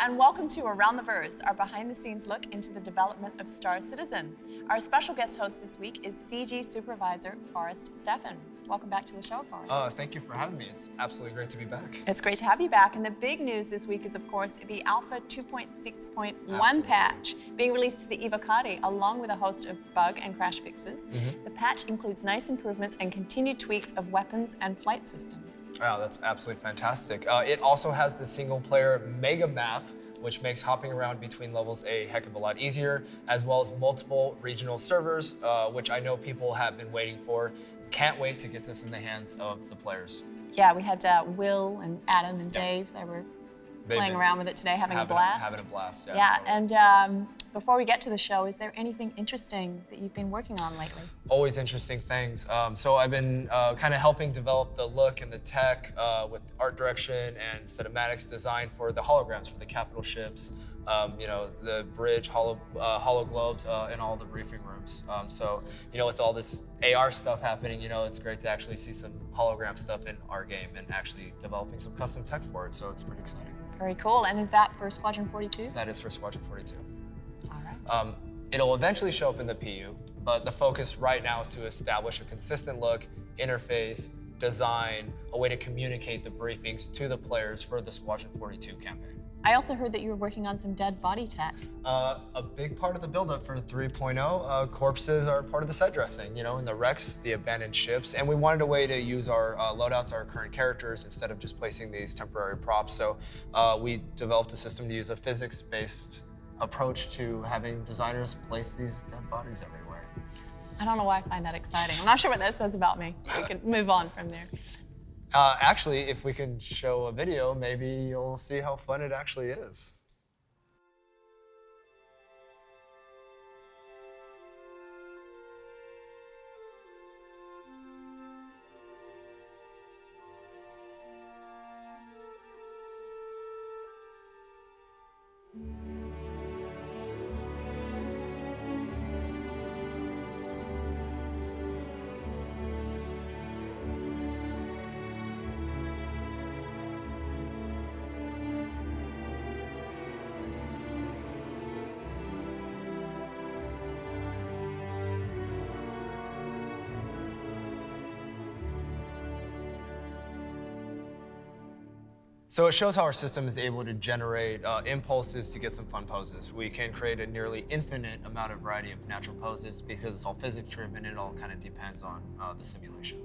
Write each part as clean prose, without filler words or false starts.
and welcome to Around the Verse, our behind-the-scenes look into the development of Star Citizen. Our special guest host this week is CG Supervisor Forrest Steffen. Welcome back to the show, Forrest. Thank you for having me. It's absolutely great to be back. It's great to have you back, and the big news this week is, of course, the Alpha 2.6.1 patch being released to the Evocati, along with a host of bug and crash fixes. The patch includes nice improvements and continued tweaks of weapons and flight systems. Wow, that's absolutely fantastic. It also has the single-player mega map, which makes hopping around between levels a heck of a lot easier, as well as multiple regional servers, which I know people have been waiting for. Can't wait to get this in the hands of the players. Yeah, we had Will and Adam and Dave. They were playing around with it today, having a blast. Having a blast, yeah. Yeah, totally. And before we get to the show, is there anything interesting that you've been working on lately? Always interesting things. So I've been kind of helping develop the look and the tech with art direction and cinematics design for the holograms for the capital ships, the bridge, hollow globes, and all the briefing rooms. So, with all this AR stuff happening, it's great to actually see some hologram stuff in our game and actually developing some custom tech for it. So it's pretty exciting. Very cool. And is that for Squadron 42? That is for Squadron 42. All right. It'll eventually show up in the PU, but the focus right now is to establish a consistent look, interface, design, a way to communicate the briefings to the players for the Squadron 42 campaign. I also heard that you were working on some dead body tech. A big part of the build-up for 3.0, corpses are part of the set dressing, in the wrecks, the abandoned ships, and we wanted a way to use our loadouts, our current characters, instead of just placing these temporary props. So we developed a system to use a physics-based approach to having designers place these dead bodies everywhere. I don't know why I find that exciting. I'm not sure what that says about me. We can move on from there. Actually, if we can show a video, maybe you'll see how fun it actually is. So it shows how our system is able to generate impulses to get some fun poses. We can create a nearly infinite amount of variety of natural poses because it's all physics-driven. It all kind of depends on the simulation.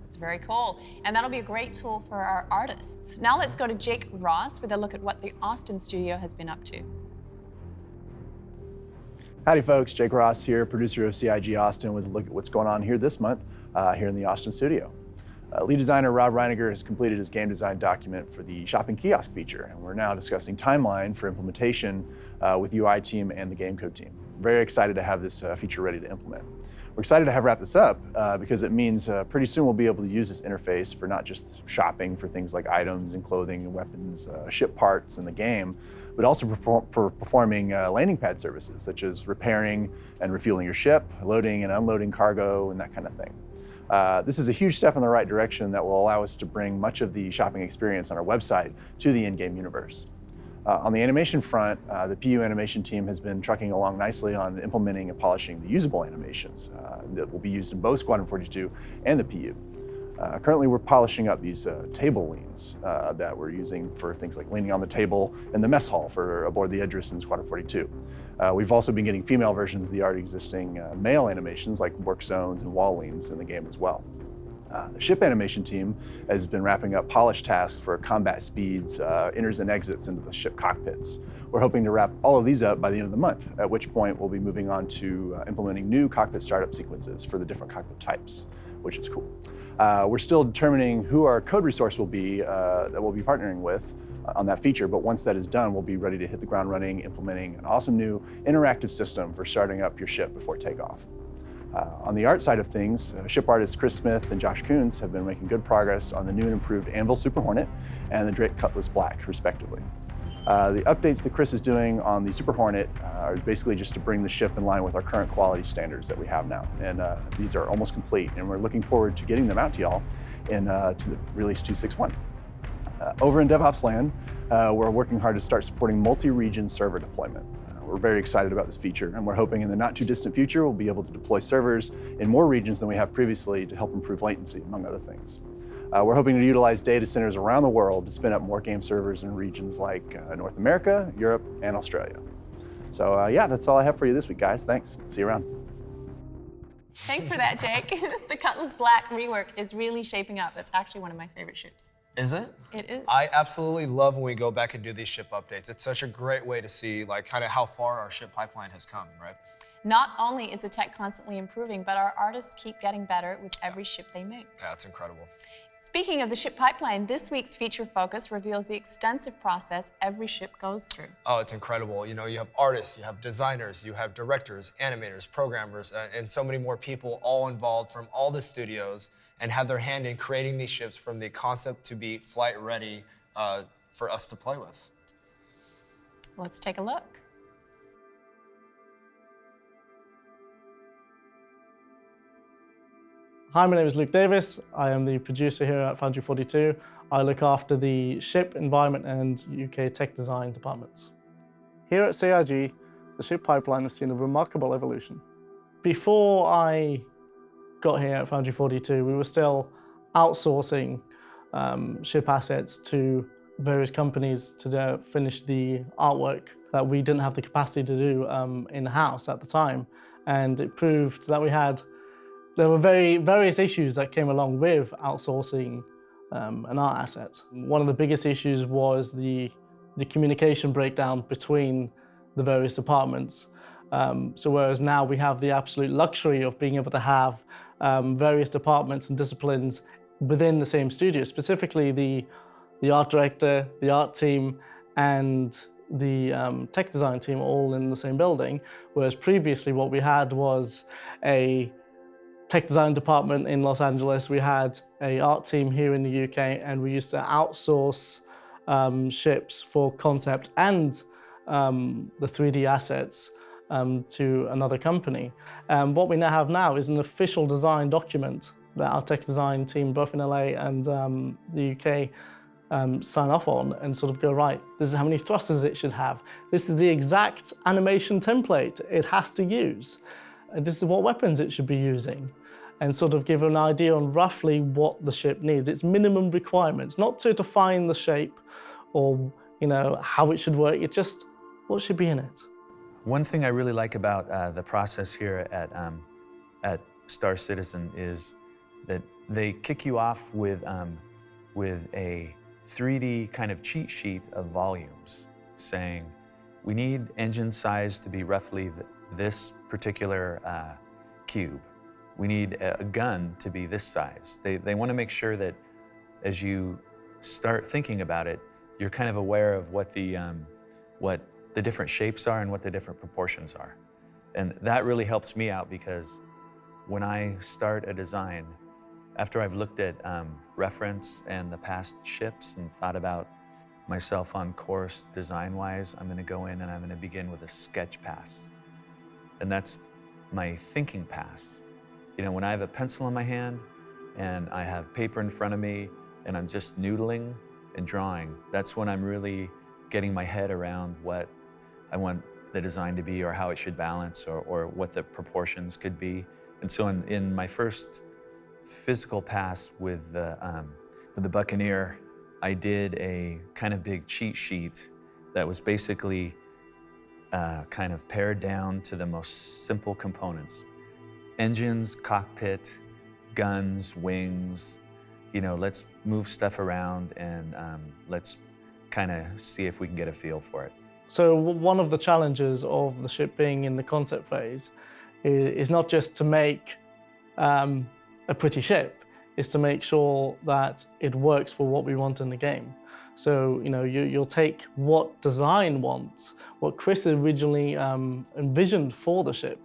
It's very cool. And that'll be a great tool for our artists. Now let's go to Jake Ross with a look at what the Austin studio has been up to. Howdy folks, Jake Ross here, producer of CIG Austin with a look at what's going on here this month here in the Austin studio. Lead designer Rob Reiniger has completed his game design document for the shopping kiosk feature, and we're now discussing timeline for implementation with UI team and the game code team. Very excited to have this feature ready to implement. We're excited to have wrapped this up because it means pretty soon we'll be able to use this interface for not just shopping for things like items and clothing and weapons, ship parts in the game, but also for performing landing pad services such as repairing and refueling your ship, loading and unloading cargo, and that kind of thing. This is a huge step in the right direction that will allow us to bring much of the shopping experience on our website to the in-game universe. On the animation front, the PU animation team has been trucking along nicely on implementing and polishing the usable animations that will be used in both Squadron 42 and the PU. Currently, we're polishing up these table leans that we're using for things like leaning on the table in the mess hall for aboard the Idris in Squadron 42. We've also been getting female versions of the already existing male animations like work zones and wall leans in the game as well. The ship animation team has been wrapping up polish tasks for combat speeds, enters and exits into the ship cockpits. We're hoping to wrap all of these up by the end of the month, at which point we'll be moving on to implementing new cockpit startup sequences for the different cockpit types, which is cool. We're still determining who our code resource will be that we'll be partnering with on that feature, but once that is done, we'll be ready to hit the ground running, implementing an awesome new interactive system for starting up your ship before takeoff. On the art side of things, ship artists Chris Smith and Josh Kuntz have been making good progress on the new and improved Anvil Super Hornet and the Drake Cutlass Black, respectively. The updates that Chris is doing on the Super Hornet are basically just to bring the ship in line with our current quality standards that we have now. And these are almost complete, and we're looking forward to getting them out to y'all to the release 2.6.1. Over in DevOps land, we're working hard to start supporting multi-region server deployment. We're very excited about this feature, and we're hoping in the not too distant future we'll be able to deploy servers in more regions than we have previously to help improve latency, among other things. We're hoping to utilize data centers around the world to spin up more game servers in regions like North America, Europe, and Australia. So yeah, that's all I have for you this week, guys. Thanks. See you around. Thanks for that, Jake. The Cutlass Black rework is really shaping up. That's actually one of my favorite ships. Is it? It is. I absolutely love when we go back and do these ship updates. It's such a great way to see like kind of how far our ship pipeline has come, right? Not only is the tech constantly improving, but our artists keep getting better with every ship they make. Yeah, it's incredible. Speaking of the ship pipeline, this week's feature focus reveals the extensive process every ship goes through. Oh, it's incredible. You know, you have artists, you have designers, you have directors, animators, programmers, and so many more people all involved from all the studios and have their hand in creating these ships from the concept to be flight ready for us to play with. Let's take a look. Hi, my name is Luke Davis. I am the producer here at Foundry 42. I look after the ship, environment, and UK tech design departments. Here at CIG, the ship pipeline has seen a remarkable evolution. Before I got here at Foundry 42, we were still outsourcing ship assets to various companies to finish the artwork that we didn't have the capacity to do in-house at the time. And it proved that there were various issues that came along with outsourcing an art asset. One of the biggest issues was the communication breakdown between the various departments. So whereas now we have the absolute luxury of being able to have various departments and disciplines within the same studio, specifically the art director, the art team, and the tech design team all in the same building, whereas previously what we had was a tech design department in Los Angeles, we had an art team here in the UK, and we used to outsource ships for concept and the 3D assets to another company. What we now have is an official design document that our tech design team, both in LA and the UK, sign off on and sort of go, right, this is how many thrusters it should have. This is the exact animation template it has to use. This is what weapons it should be using, and sort of give an idea on roughly what the ship needs. Its minimum requirements, not to define the shape or how it should work, it's just what should be in it. One thing I really like about the process here at Star Citizen is that they kick you off with a 3D kind of cheat sheet of volumes, saying we need engine size to be roughly this particular cube. We need a gun to be this size. They want to make sure that as you start thinking about it, you're kind of aware of what the different shapes are and what the different proportions are. And that really helps me out, because when I start a design, after I've looked at reference and the past ships and thought about myself on course design-wise, I'm going to go in and I'm going to begin with a sketch pass. And that's my thinking pass. When I have a pencil in my hand and I have paper in front of me and I'm just noodling and drawing, that's when I'm really getting my head around what I want the design to be, or how it should balance, or what the proportions could be. And so in my first physical pass with the Buccaneer, I did a kind of big cheat sheet that was basically kind of pared down to the most simple components. Engines, cockpit, guns, wings, let's move stuff around and let's kind of see if we can get a feel for it. So one of the challenges of the ship being in the concept phase is not just to make a pretty ship, is to make sure that it works for what we want in the game. So, you'll take what design wants, what Chris originally envisioned for the ship,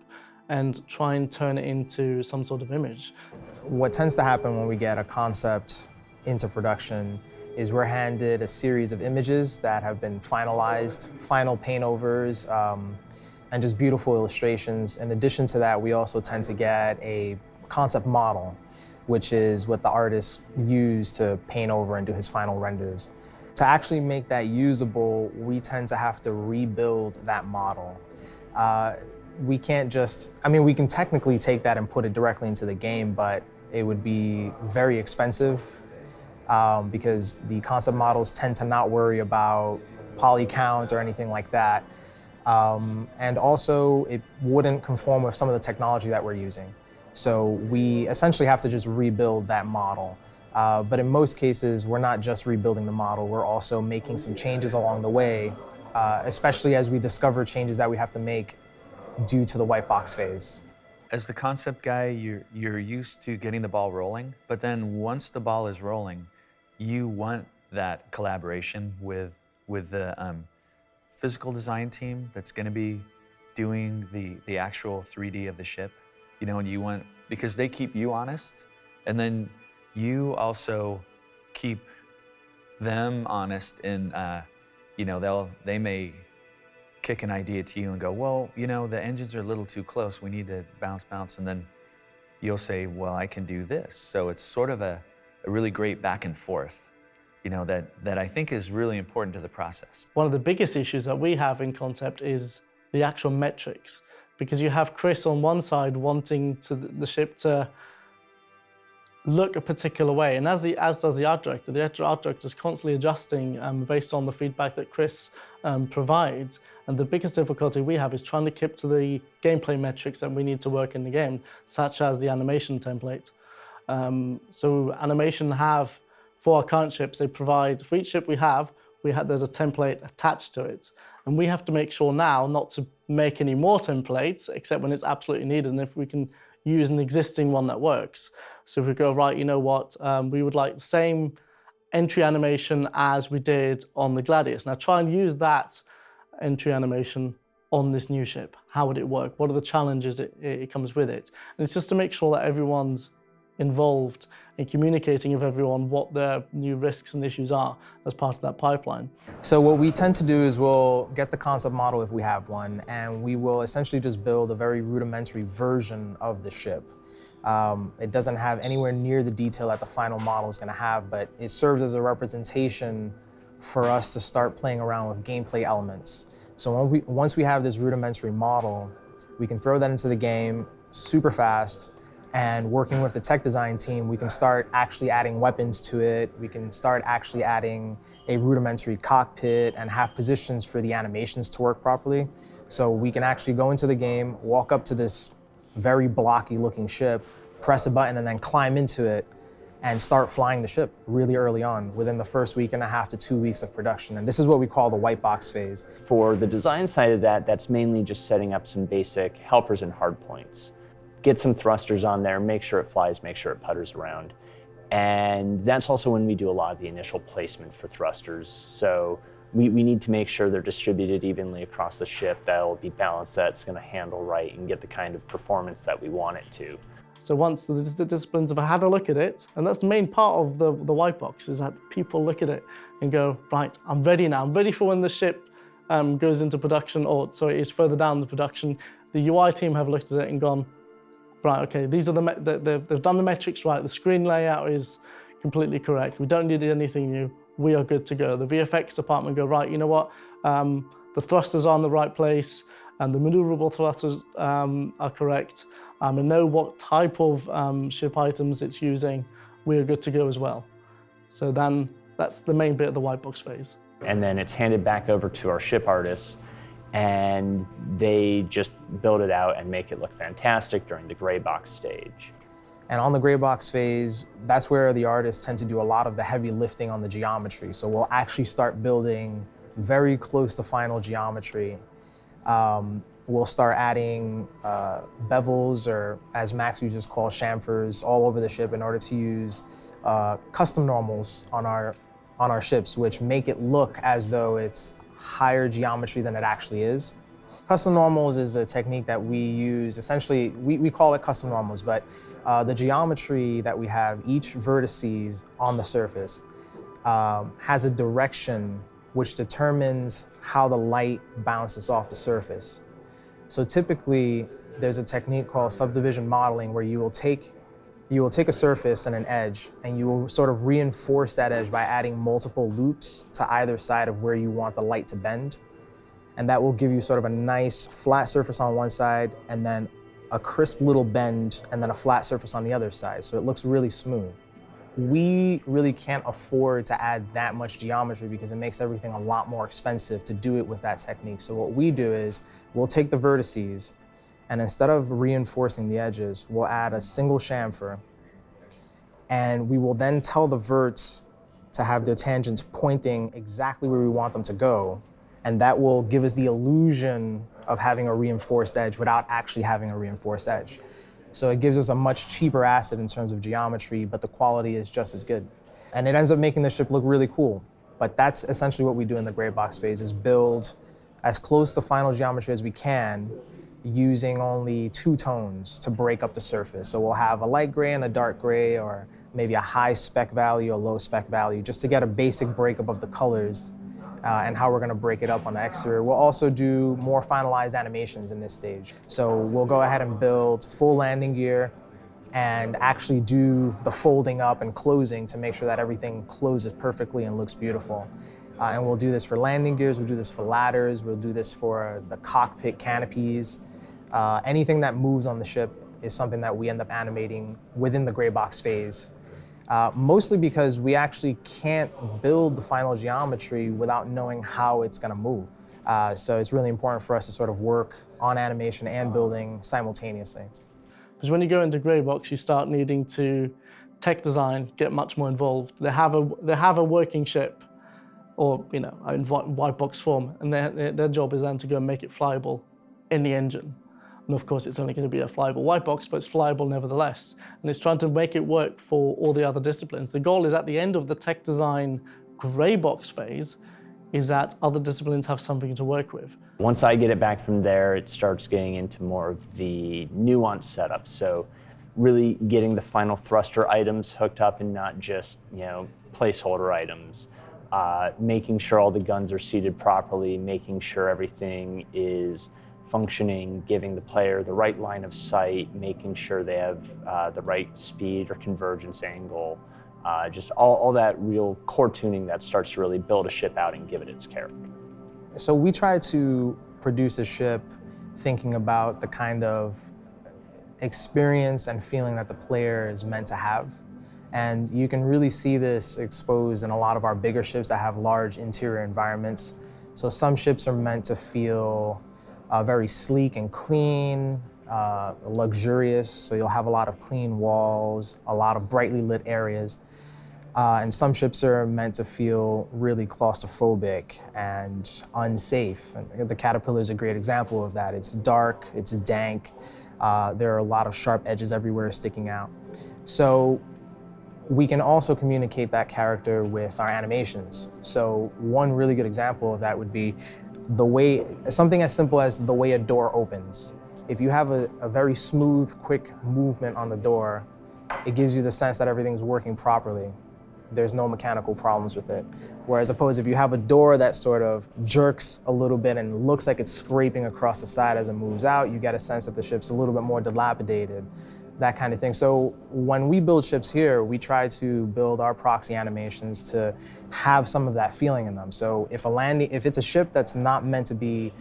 and try and turn it into some sort of image. What tends to happen when we get a concept into production is we're handed a series of images that have been finalized, final paint overs, and just beautiful illustrations. In addition to that, we also tend to get a concept model, which is what the artist used to paint over and do his final renders. To actually make that usable, we tend to have to rebuild that model. We can't just, I mean, we can technically take that and put it directly into the game, but it would be very expensive because the concept models tend to not worry about poly count or anything like that. And also, it wouldn't conform with some of the technology that we're using. So we essentially have to just rebuild that model. But in most cases, we're not just rebuilding the model, we're also making some changes along the way, especially as we discover changes that we have to make due to the white box phase. As the concept guy, you're used to getting the ball rolling, but then once the ball is rolling, you want that collaboration with the physical design team that's going to be doing the actual 3D of the ship. You know, and you want, because they keep you honest, and then you also keep them honest, and you know, they may kick an idea to you and go, well, you know, the engines are a little too close, we need to bounce, and then you'll say, well, I can do this. So it's sort of a really great back and forth, you know, that I think is really important to the process. One of the biggest issues that we have in concept is the actual metrics, because you have Chris on one side wanting the ship to look a particular way, and as does the art director. The art director is constantly adjusting based on the feedback that Chris provides. And the biggest difficulty we have is trying to keep to the gameplay metrics that we need to work in the game, such as the animation template. So animation have, for our current ships, they provide, for each ship there's a template attached to it. And we have to make sure now not to make any more templates, except when it's absolutely needed, and if we can use an existing one that works. So if we go, right, you know what, we would like the same entry animation as we did on the Gladius. Now try and use that entry animation on this new ship. How would it work? What are the challenges it comes with it? And it's just to make sure that everyone's involved in communicating with everyone what the new risks and issues are as part of that pipeline. So what we tend to do is we'll get the concept model if we have one, and we will essentially just build a very rudimentary version of the ship. It doesn't have anywhere near the detail that the final model is going to have, but it serves as a representation for us to start playing around with gameplay elements. So once we have this rudimentary model, we can throw that into the game super fast, and working with the tech design team, we can start actually adding weapons to it. We can start actually adding a rudimentary cockpit and have positions for the animations to work properly. So we can actually go into the game, walk up to this very blocky looking ship, press a button, and then climb into it and start flying the ship really early on, within the first week and a half to 2 weeks of production. And this is what we call the white box phase. For the design side of that, that's mainly just setting up some basic helpers and hardpoints. Get some thrusters on there, make sure it flies, make sure it putters around. And that's also when we do a lot of the initial placement for thrusters. So we need to make sure they're distributed evenly across the ship, that'll be balanced, that it's gonna handle right and get the kind of performance that we want it to. So once the disciplines have had a look at it, and that's the main part of the white box, is that people look at it and go, right, I'm ready now. I'm ready for when the ship goes into production, or sorry, is further down the production. The UI team have looked at it and gone, right, okay, these are they've done the metrics right, the screen layout is completely correct, we don't need anything new, we are good to go. The VFX department go, right, you know what, the thrusters are in the right place, and the maneuverable thrusters are correct, and know what type of ship items it's using, we are good to go as well. So then that's the main bit of the white box phase. And then it's handed back over to our ship artists, and they just build it out and make it look fantastic during the Greybox stage. And on the Greybox phase, that's where the artists tend to do a lot of the heavy lifting on the geometry. So we'll actually start building very close to final geometry. We'll start adding bevels, or as Max used to call chamfers, all over the ship in order to use custom normals on our ships, which make it look as though it's higher geometry than it actually is. Custom normals is a technique that we use. Essentially, we call it custom normals, but the geometry that we have, each vertices on the surface has a direction which determines how the light bounces off the surface. So typically, there's a technique called subdivision modeling, where you will take you will take a surface and an edge, and you will sort of reinforce that edge by adding multiple loops to either side of where you want the light to bend. And that will give you sort of a nice flat surface on one side, and then a crisp little bend, and then a flat surface on the other side. So it looks really smooth. We really can't afford to add that much geometry because it makes everything a lot more expensive to do it with that technique. So what we do is we'll take the vertices, and instead of reinforcing the edges, we'll add a single chamfer, and we will then tell the verts to have their tangents pointing exactly where we want them to go. And that will give us the illusion of having a reinforced edge without actually having a reinforced edge. So it gives us a much cheaper asset in terms of geometry, but the quality is just as good. And it ends up making the ship look really cool. But that's essentially what we do in the Greybox phase, is build as close to final geometry as we can, using only 2 tones to break up the surface. So we'll have a light gray and a dark gray, or maybe a high spec value, a low spec value, just to get a basic breakup of the colors and how we're going to break it up on the exterior. We'll also do more finalized animations in this stage. So we'll go ahead and build full landing gear and actually do the folding up and closing to make sure that everything closes perfectly and looks beautiful. And we'll do this for landing gears, we'll do this for ladders, we'll do this for the cockpit canopies. Anything that moves on the ship is something that we end up animating within the Greybox phase. Mostly because we actually can't build the final geometry without knowing how it's going to move. So it's really important for us to sort of work on animation and building simultaneously. Because when you go into Greybox, you start needing to tech design, get much more involved. They have a working ship, or in white box form, and their job is then to go and make it flyable in the engine. And of course, it's only going to be a flyable white box, but it's flyable nevertheless. And it's trying to make it work for all the other disciplines. The goal is at the end of the tech design Greybox phase is that other disciplines have something to work with. Once I get it back from there, it starts getting into more of the nuanced setup. So really getting the final thruster items hooked up and not just, placeholder items. Making sure all the guns are seated properly, making sure everything is functioning, giving the player the right line of sight, making sure they have the right speed or convergence angle, just all that real core tuning that starts to really build a ship out and give it its character. So we try to produce a ship thinking about the kind of experience and feeling that the player is meant to have. And you can really see this exposed in a lot of our bigger ships that have large interior environments. So some ships are meant to feel very sleek and clean, luxurious, so you'll have a lot of clean walls, a lot of brightly lit areas. And some ships are meant to feel really claustrophobic and unsafe. And the Caterpillar is a great example of that. It's dark, it's dank, there are a lot of sharp edges everywhere sticking out. So we can also communicate that character with our animations. So one really good example of that would be something as simple as the way a door opens. If you have a very smooth, quick movement on the door, it gives you the sense that everything's working properly. There's no mechanical problems with it. Whereas opposed, if you have a door that sort of jerks a little bit and looks like it's scraping across the side as it moves out, you get a sense that the ship's a little bit more dilapidated, that kind of thing. So when we build ships here, we try to build our proxy animations to have some of that feeling in them. So if it's a ship that's not meant to be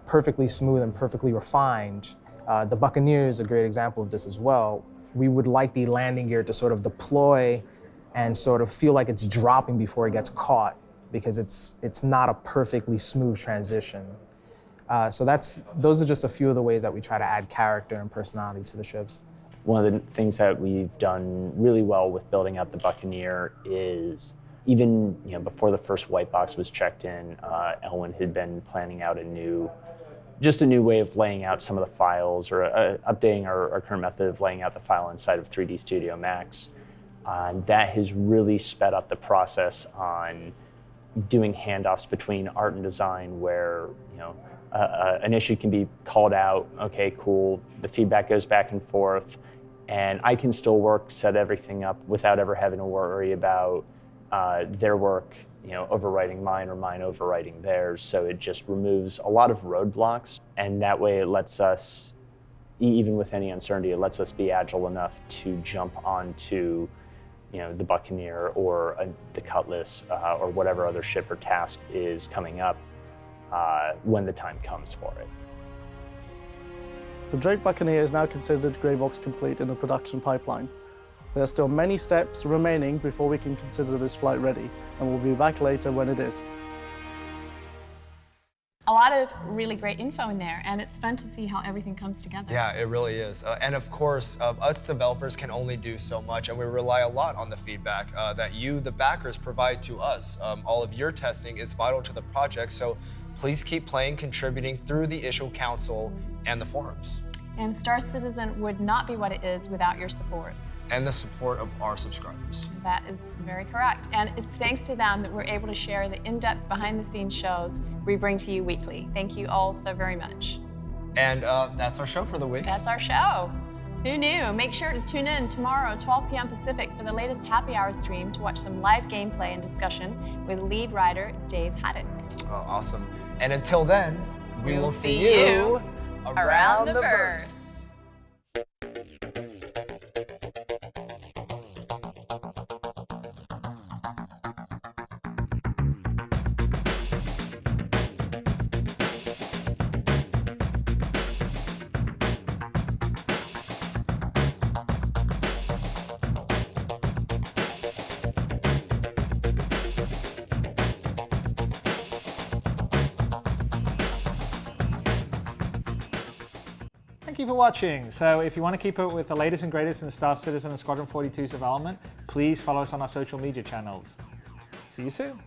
perfectly smooth and perfectly refined, the Buccaneer is a great example of this as well. We would like the landing gear to sort of deploy and sort of feel like it's dropping before it gets caught, because it's not a perfectly smooth transition. So those are just a few of the ways that we try to add character and personality to the ships. One of the things that we've done really well with building out the Buccaneer is even before the first white box was checked in, Elwin had been planning out a new way of laying out some of the files, or updating our current method of laying out the file inside of 3D Studio Max. That has really sped up the process on doing handoffs between art and design, where an issue can be called out. Okay, cool. The feedback goes back and forth, and I can still set everything up without ever having to worry about their work, overwriting mine or mine overwriting theirs. So it just removes a lot of roadblocks, and that way it lets us even with any uncertainty, it lets us be agile enough to jump onto the Buccaneer or the Cutlass or whatever other ship or task is coming up when the time comes for it. The Drake Buccaneer is now considered Greybox complete in the production pipeline. There are still many steps remaining before we can consider this flight ready, and we'll be back later when it is. A lot of really great info in there, and it's fun to see how everything comes together. Yeah, it really is. And of course, us developers can only do so much, and we rely a lot on the feedback that you, the backers, provide to us. All of your testing is vital to the project, so please keep playing, contributing through the issue council and the forums. And Star Citizen would not be what it is without your support. And the support of our subscribers. That is very correct. And it's thanks to them that we're able to share the in-depth behind-the-scenes shows we bring to you weekly. Thank you all so very much. And that's our show for the week. That's our show. Who knew? Make sure to tune in tomorrow, 12 p.m. Pacific, for the latest Happy Hour stream to watch some live gameplay and discussion with lead writer Dave Haddock. Oh, awesome. And until then, we will see you around the verse. Thank you for watching. So if you want to keep up with the latest and greatest in Star Citizen and Squadron 42's development, please follow us on our social media channels. See you soon.